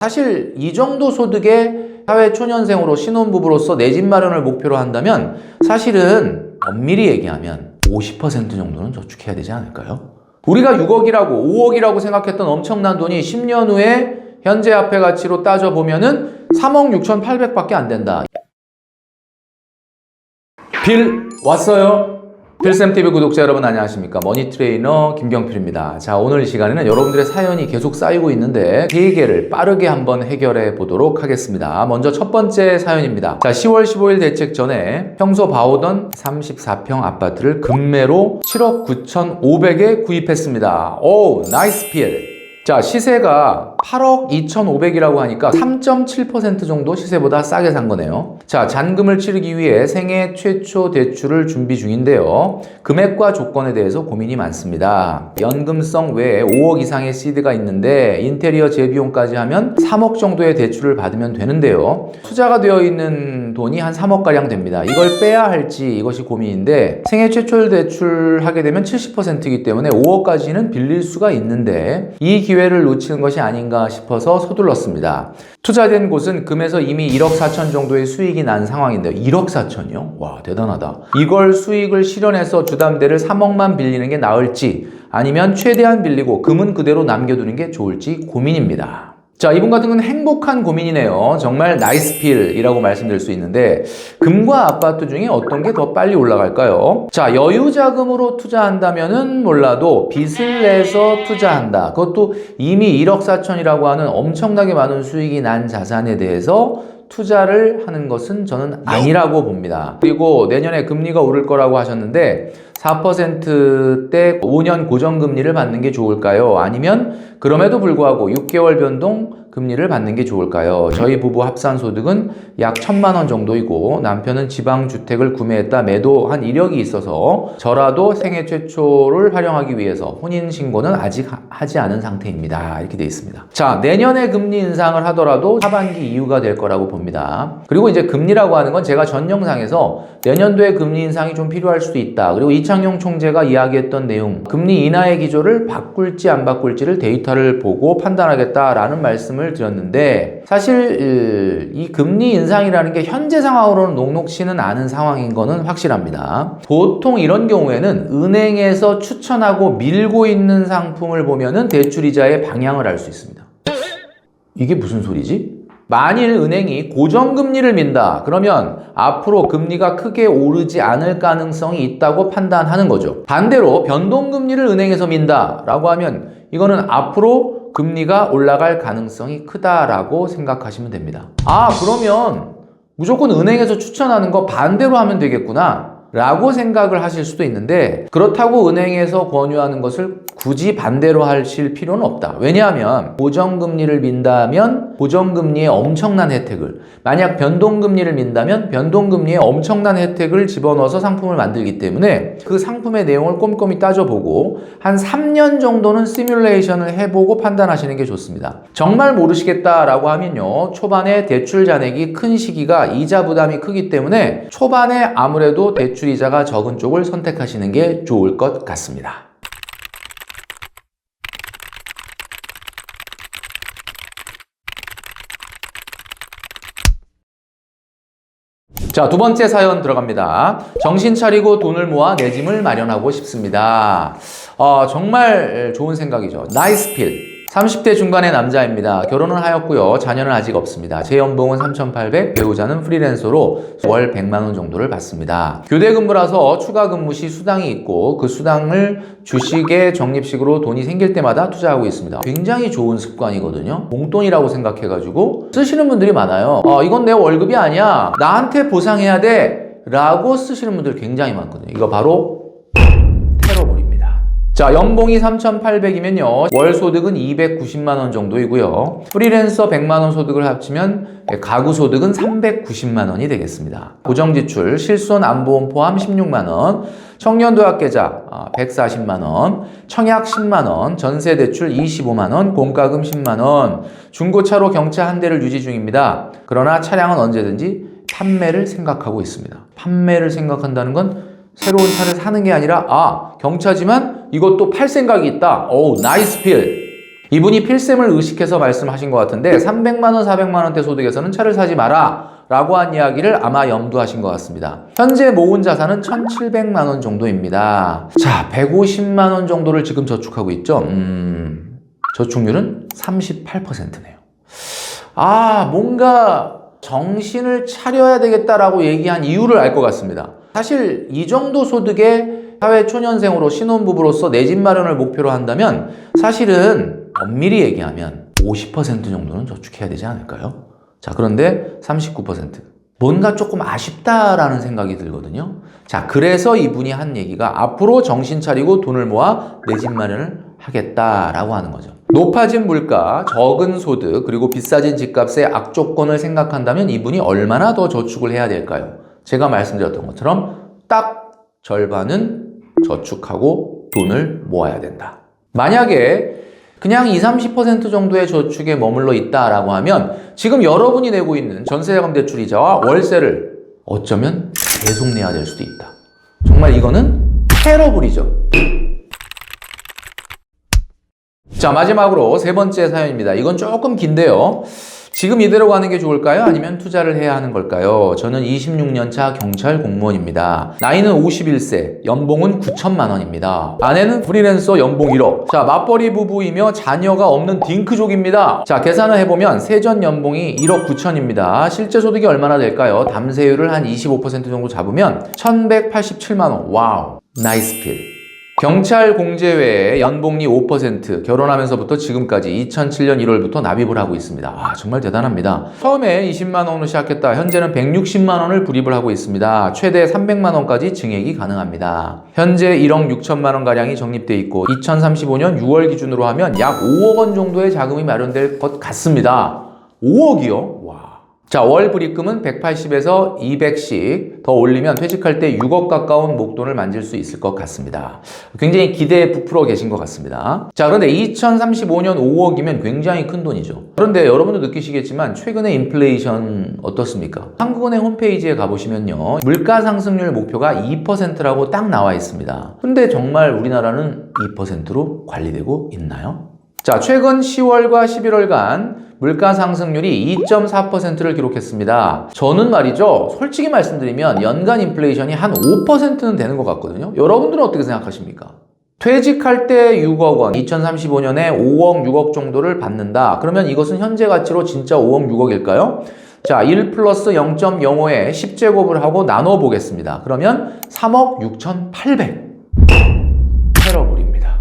사실 이 정도 소득의 사회초년생으로 신혼부부로서 내 집 마련을 목표로 한다면 사실은 엄밀히 얘기하면 50% 정도는 저축해야 되지 않을까요? 우리가 6억이라고 5억이라고 생각했던 엄청난 돈이 10년 후에 현재 화폐 가치로 따져보면은 3억 6,800밖에 안 된다. 빌 왔어요. 필쌤TV 구독자 여러분 안녕하십니까? 머니트레이너 김경필입니다. 자, 오늘 이 시간에는 여러분들의 사연이 계속 쌓이고 있는데 3개를 빠르게 한번 해결해 보도록 하겠습니다. 먼저 첫 번째 사연입니다. 자, 10월 15일 대책 전에 평소 봐오던 34평 아파트를 급매로 7억 9,500에 구입했습니다. 오, 나이스 필. 자, 시세가 8억 2,500이라고 하니까 3.7% 정도 시세보다 싸게 산 거네요. 자, 잔금을 치르기 위해 생애 최초 대출을 준비 중인데요. 금액과 조건에 대해서 고민이 많습니다. 연금성 외에 5억 이상의 시드가 있는데 인테리어 재비용까지 하면 3억 정도의 대출을 받으면 되는데요. 투자가 되어 있는 돈이 한 3억가량 됩니다. 이걸 빼야 할지 이것이 고민인데 생애 최초 대출하게 되면 70%이기 때문에 5억까지는 빌릴 수가 있는데 이 기회를 놓치는 것이 아닌가 싶어서 서둘렀습니다. 투자된 곳은 금에서 이미 1억 4천 정도의 수익이 난 상황인데요. 1억 4천이요? 와, 대단하다. 이걸 수익을 실현해서 주담대를 3억만 빌리는 게 나을지 아니면 최대한 빌리고 금은 그대로 남겨두는 게 좋을지 고민입니다. 자, 이분 같은 건 행복한 고민이네요. 정말 나이스 필이라고 말씀드릴 수 있는데 금과 아파트 중에 어떤 게 더 빨리 올라갈까요? 자, 여유자금으로 투자한다면은 몰라도 빚을 내서 투자한다. 그것도 이미 1억 4천이라고 하는 엄청나게 많은 수익이 난 자산에 대해서 투자를 하는 것은 저는 아니라고 봅니다. 그리고 내년에 금리가 오를 거라고 하셨는데 4%대 5년 고정금리를 받는 게 좋을까요? 아니면 그럼에도 불구하고 6개월 변동 금리를 받는 게 좋을까요? 저희 부부 합산 소득은 약 1,000만 원 정도이고 남편은 지방주택을 구매했다 매도한 이력이 있어서 저라도 생애 최초를 활용하기 위해서 혼인신고는 아직 하지 않은 상태입니다. 이렇게 되어 있습니다. 자, 내년에 금리 인상을 하더라도 하반기 이유가 될 거라고 봅니다. 그리고 이제 금리라고 하는 건 제가 전 영상에서 내년도에 금리 인상이 좀 필요할 수도 있다. 그리고 이창용 총재가 이야기했던 내용, 금리 인하의 기조를 바꿀지 안 바꿀지를 데이터를 보고 판단하겠다라는 말씀을 드렸는데 사실 이 금리 인상이라는 게 현재 상황으로는 녹록치는 않은 상황인 거는 확실합니다. 보통 이런 경우에는 은행에서 추천하고 밀고 있는 상품을 보면은 대출이자의 방향을 알 수 있습니다. 이게 무슨 소리지? 만일 은행이 고정금리를 민다 그러면 앞으로 금리가 크게 오르지 않을 가능성이 있다고 판단하는 거죠. 반대로 변동금리를 은행에서 민다 라고 하면 이거는 앞으로 금리가 올라갈 가능성이 크다라고 생각하시면 됩니다. 아, 그러면 무조건 은행에서 추천하는 거 반대로 하면 되겠구나 라고 생각을 하실 수도 있는데 그렇다고 은행에서 권유하는 것을 굳이 반대로 하실 필요는 없다. 왜냐하면 고정금리를 민다면 고정금리의 엄청난 혜택을, 만약 변동금리를 민다면 변동금리의 엄청난 혜택을 집어넣어서 상품을 만들기 때문에 그 상품의 내용을 꼼꼼히 따져보고 한 3년 정도는 시뮬레이션을 해보고 판단하시는 게 좋습니다. 정말 모르시겠다라고 하면요, 초반에 대출 잔액이 큰 시기가 이자 부담이 크기 때문에 초반에 아무래도 대출 이자가 적은 쪽을 선택하시는 게 좋을 것 같습니다. 자, 두 번째 사연 들어갑니다. 정신 차리고 돈을 모아 내 집을 마련하고 싶습니다. 정말 좋은 생각이죠. 나이스 필. 30대 중반의 남자입니다. 결혼은 하였고요. 자녀는 아직 없습니다. 제 연봉은 3,800, 배우자는 프리랜서로 월 100만 원 정도를 받습니다. 교대 근무라서 추가 근무 시 수당이 있고 그 수당을 주식에 적립식으로 돈이 생길 때마다 투자하고 있습니다. 굉장히 좋은 습관이거든요. 봉돈이라고 생각해가지고 쓰시는 분들이 많아요. 이건 내 월급이 아니야. 나한테 보상해야 돼. 라고 쓰시는 분들 굉장히 많거든요. 이거 바로 자, 연봉이 3,800이면요. 월 소득은 290만 원 정도이고요. 프리랜서 100만 원 소득을 합치면 가구 소득은 390만 원이 되겠습니다. 고정지출, 실손 안보험 포함 16만 원, 청년도약 계좌 140만 원, 청약 10만 원, 전세 대출 25만 원, 공과금 10만 원, 중고차로 경차 한 대를 유지 중입니다. 그러나 차량은 언제든지 판매를 생각하고 있습니다. 판매를 생각한다는 건 새로운 차를 사는 게 아니라 경차지만 이것도 팔 생각이 있다. 오, 나이스 필. 이분이 필셈을 의식해서 말씀하신 것 같은데 300만 원, 400만 원대 소득에서는 차를 사지 마라 라고 한 이야기를 아마 염두하신 것 같습니다. 현재 모은 자산은 1,700만 원 정도입니다. 자, 150만 원 정도를 지금 저축하고 있죠. 저축률은 38%네요. 뭔가 정신을 차려야 되겠다라고 얘기한 이유를 알 것 같습니다. 사실 이 정도 소득의 사회 초년생으로 신혼부부로서 내 집 마련을 목표로 한다면 사실은 엄밀히 얘기하면 50% 정도는 저축해야 되지 않을까요? 자, 그런데 39%. 뭔가 조금 아쉽다라는 생각이 들거든요. 자, 그래서 이분이 한 얘기가 앞으로 정신 차리고 돈을 모아 내 집 마련을 하겠다라고 하는 거죠. 높아진 물가, 적은 소득, 그리고 비싸진 집값의 악조건을 생각한다면 이분이 얼마나 더 저축을 해야 될까요? 제가 말씀드렸던 것처럼 딱 절반은 저축하고 돈을 모아야 된다. 만약에 그냥 20-30% 정도의 저축에 머물러 있다라고 하면 지금 여러분이 내고 있는 전세자금 대출 이자와 월세를 어쩌면 계속 내야 될 수도 있다. 정말 이거는 테러블이죠. 자, 마지막으로 세 번째 사연입니다. 이건 조금 긴데요. 지금 이대로 가는 게 좋을까요? 아니면 투자를 해야 하는 걸까요? 저는 26년차 경찰 공무원입니다. 나이는 51세, 연봉은 9천만 원입니다. 아내는 프리랜서 연봉 1억. 자, 맞벌이 부부이며 자녀가 없는 딩크족입니다. 자, 계산을 해보면 세전 연봉이 1억 9천입니다. 실제 소득이 얼마나 될까요? 담세율을 한 25% 정도 잡으면 1,187만 원. 와우, 나이스 필. 경찰 공제 외에 연봉리 5%, 결혼하면서부터 지금까지 2007년 1월부터 납입을 하고 있습니다. 정말 대단합니다. 처음에 20만 원으로 시작했다. 현재는 160만 원을 불입을 하고 있습니다. 최대 300만 원까지 증액이 가능합니다. 현재 1억 6천만 원가량이 적립돼 있고 2035년 6월 기준으로 하면 약 5억 원 정도의 자금이 마련될 것 같습니다. 5억이요? 와. 자, 월 불입금은 180에서 200씩 더 올리면 퇴직할 때 6억 가까운 목돈을 만질 수 있을 것 같습니다. 굉장히 기대에 부풀어 계신 것 같습니다. 자, 그런데 2035년 5억이면 굉장히 큰 돈이죠. 그런데 여러분도 느끼시겠지만 최근에 인플레이션 어떻습니까? 한국은행 홈페이지에 가보시면요, 물가 상승률 목표가 2%라고 딱 나와 있습니다. 근데 정말 우리나라는 2%로 관리되고 있나요? 자, 최근 10월과 11월간 물가 상승률이 2.4%를 기록했습니다. 저는 말이죠, 솔직히 말씀드리면 연간 인플레이션이 한 5%는 되는 것 같거든요. 여러분들은 어떻게 생각하십니까? 퇴직할 때 6억 원, 2035년에 5억, 6억 정도를 받는다. 그러면 이것은 현재 가치로 진짜 5억, 6억일까요? 자, 1 플러스 0.05에 10제곱을 하고 나눠보겠습니다. 그러면 3억 6,800. 테러블입니다.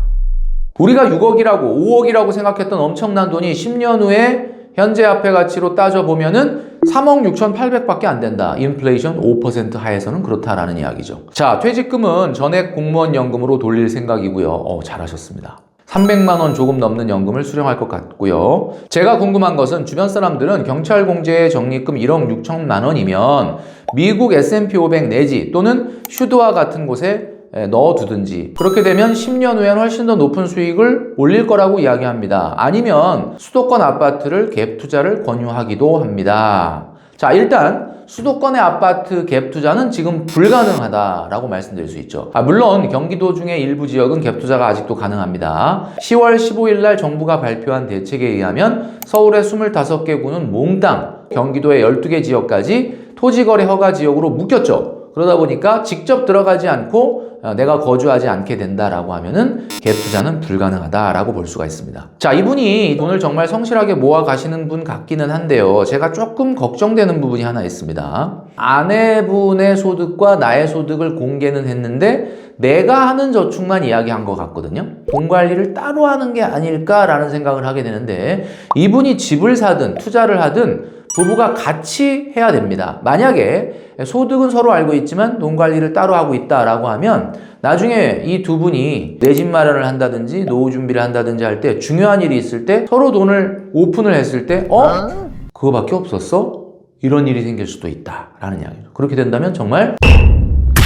우리가 6억이라고 5억이라고 생각했던 엄청난 돈이 10년 후에 현재 화폐 가치로 따져보면은 3억 6,800밖에 안 된다. 인플레이션 5% 하에서는 그렇다라는 이야기죠. 자, 퇴직금은 전액 공무원 연금으로 돌릴 생각이고요. 잘하셨습니다. 300만 원 조금 넘는 연금을 수령할 것 같고요. 제가 궁금한 것은 주변 사람들은 경찰 공제의 적립금 1억 6천만 원이면 미국 S&P 500 내지 또는 슈드와 같은 곳에 넣어두든지, 그렇게 되면 10년 후엔 훨씬 더 높은 수익을 올릴 거라고 이야기합니다. 아니면 수도권 아파트를 갭 투자를 권유하기도 합니다. 자, 일단 수도권의 아파트 갭 투자는 지금 불가능하다라고 말씀드릴 수 있죠. 물론 경기도 중에 일부 지역은 갭 투자가 아직도 가능합니다. 10월 15일 날 정부가 발표한 대책에 의하면 서울의 25개 구는 몽땅 경기도의 12개 지역까지 토지거래 허가 지역으로 묶였죠. 그러다 보니까 직접 들어가지 않고 내가 거주하지 않게 된다라고 하면은 갭 투자는 불가능하다라고 볼 수가 있습니다. 자, 이분이 돈을 정말 성실하게 모아 가시는 분 같기는 한데요. 제가 조금 걱정되는 부분이 하나 있습니다. 아내분의 소득과 나의 소득을 공개는 했는데 내가 하는 저축만 이야기한 것 같거든요. 돈 관리를 따로 하는 게 아닐까라는 생각을 하게 되는데, 이분이 집을 사든 투자를 하든 부부가 같이 해야 됩니다. 만약에 소득은 서로 알고 있지만 돈 관리를 따로 하고 있다라고 하면 나중에 이 두 분이 내 집 마련을 한다든지 노후 준비를 한다든지 할 때 중요한 일이 있을 때 서로 돈을 오픈을 했을 때 그거밖에 없었어? 이런 일이 생길 수도 있다라는 이야기죠. 그렇게 된다면 정말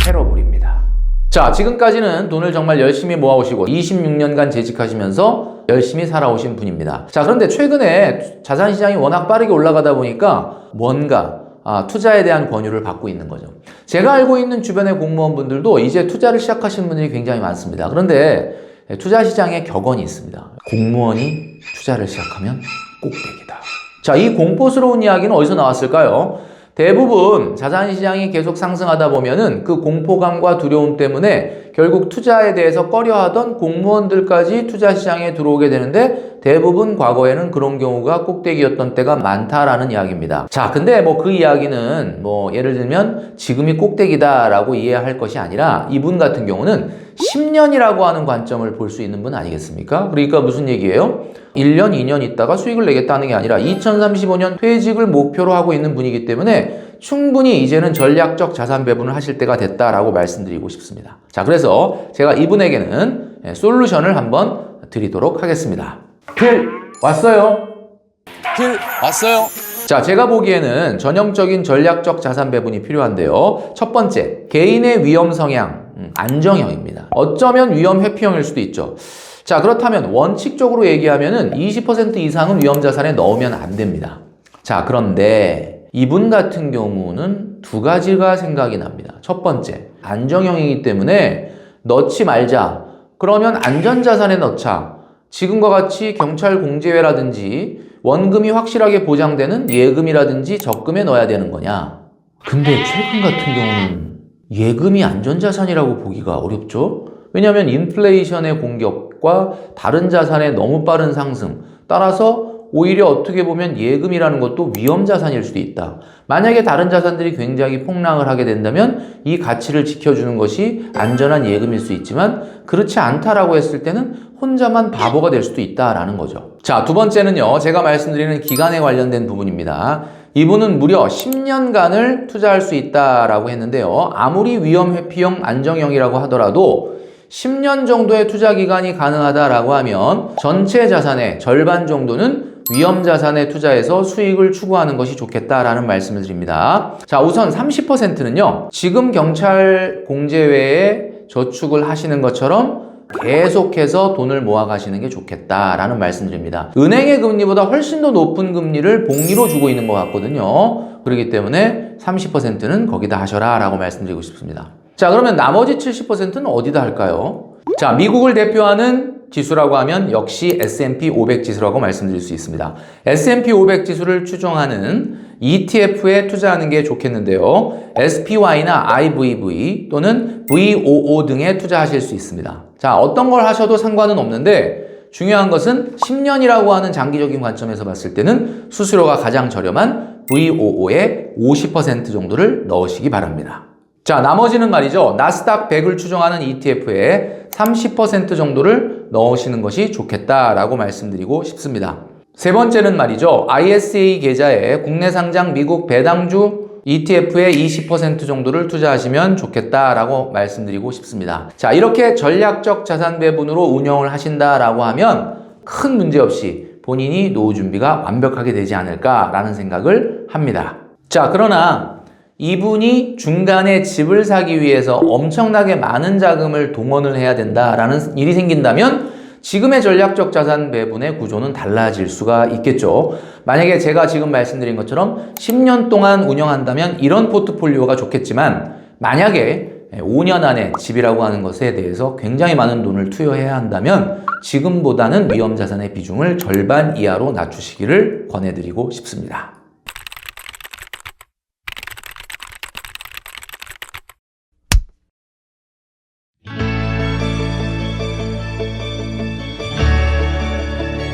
테러블입니다. 자, 지금까지는 돈을 정말 열심히 모아오시고 26년간 재직하시면서 열심히 살아오신 분입니다. 자, 그런데 최근에 자산시장이 워낙 빠르게 올라가다 보니까 뭔가 투자에 대한 권유를 받고 있는 거죠. 제가 알고 있는 주변의 공무원분들도 이제 투자를 시작하시는 분들이 굉장히 많습니다. 그런데 투자시장에 격언이 있습니다. 공무원이 투자를 시작하면 꼭대기다. 자, 이 공포스러운 이야기는 어디서 나왔을까요? 대부분 자산시장이 계속 상승하다 보면은 그 공포감과 두려움 때문에 결국 투자에 대해서 꺼려하던 공무원들까지 투자시장에 들어오게 되는데 대부분 과거에는 그런 경우가 꼭대기였던 때가 많다라는 이야기입니다. 자, 근데 뭐 그 이야기는 뭐 예를 들면 지금이 꼭대기다라고 이해할 것이 아니라 이분 같은 경우는 10년이라고 하는 관점을 볼 수 있는 분 아니겠습니까? 그러니까 무슨 얘기예요? 1년, 2년 있다가 수익을 내겠다는 게 아니라 2035년 퇴직을 목표로 하고 있는 분이기 때문에 충분히 이제는 전략적 자산 배분을 하실 때가 됐다라고 말씀드리고 싶습니다. 자, 그래서 제가 이분에게는 솔루션을 한번 드리도록 하겠습니다. 필 왔어요? 필 왔어요? 자, 제가 보기에는 전형적인 전략적 자산 배분이 필요한데요. 첫 번째, 개인의 위험 성향, 안정형입니다. 어쩌면 위험 회피형일 수도 있죠. 자, 그렇다면 원칙적으로 얘기하면은 20% 이상은 위험 자산에 넣으면 안 됩니다. 자, 그런데 이분 같은 경우는 두 가지가 생각이 납니다. 첫 번째, 안정형이기 때문에 넣지 말자. 그러면 안전자산에 넣자. 지금과 같이 경찰 공제회라든지 원금이 확실하게 보장되는 예금이라든지 적금에 넣어야 되는 거냐? 근데 최근 같은 경우는 예금이 안전자산이라고 보기가 어렵죠? 왜냐하면 인플레이션의 공격과 다른 자산의 너무 빠른 상승, 따라서 오히려 어떻게 보면 예금이라는 것도 위험자산일 수도 있다. 만약에 다른 자산들이 굉장히 폭락을 하게 된다면 이 가치를 지켜주는 것이 안전한 예금일 수 있지만 그렇지 않다라고 했을 때는 혼자만 바보가 될 수도 있다라는 거죠. 자, 두 번째는요. 제가 말씀드리는 기간에 관련된 부분입니다. 이분은 무려 10년간을 투자할 수 있다라고 했는데요. 아무리 위험 회피형 안정형이라고 하더라도 10년 정도의 투자 기간이 가능하다라고 하면 전체 자산의 절반 정도는 위험 자산에 투자해서 수익을 추구하는 것이 좋겠다라는 말씀을 드립니다. 자, 우선 30%는요. 지금 경찰 공제회에 저축을 하시는 것처럼 계속해서 돈을 모아 가시는 게 좋겠다라는 말씀드립니다. 은행의 금리보다 훨씬 더 높은 금리를 복리로 주고 있는 것 같거든요. 그렇기 때문에 30%는 거기다 하셔라 라고 말씀드리고 싶습니다. 자, 그러면 나머지 70%는 어디다 할까요? 자, 미국을 대표하는 지수라고 하면 역시 S&P 500 지수라고 말씀드릴 수 있습니다. S&P 500 지수를 추종하는 ETF에 투자하는 게 좋겠는데요. SPY나 IVV 또는 VOO 등에 투자하실 수 있습니다. 자, 어떤 걸 하셔도 상관은 없는데 중요한 것은 10년이라고 하는 장기적인 관점에서 봤을 때는 수수료가 가장 저렴한 VOO의 50% 정도를 넣으시기 바랍니다. 자, 나머지는 말이죠. 나스닥 100을 추종하는 ETF에 30% 정도를 넣으시는 것이 좋겠다라고 말씀드리고 싶습니다. 세 번째는 말이죠. ISA 계좌에 국내 상장 미국 배당주 ETF에 20% 정도를 투자하시면 좋겠다라고 말씀드리고 싶습니다. 자, 이렇게 전략적 자산 배분으로 운영을 하신다라고 하면 큰 문제 없이 본인이 노후 준비가 완벽하게 되지 않을까라는 생각을 합니다. 자, 그러나 이분이 중간에 집을 사기 위해서 엄청나게 많은 자금을 동원을 해야 된다라는 일이 생긴다면 지금의 전략적 자산 배분의 구조는 달라질 수가 있겠죠. 만약에 제가 지금 말씀드린 것처럼 10년 동안 운영한다면 이런 포트폴리오가 좋겠지만 만약에 5년 안에 집이라고 하는 것에 대해서 굉장히 많은 돈을 투여해야 한다면 지금보다는 위험 자산의 비중을 절반 이하로 낮추시기를 권해드리고 싶습니다.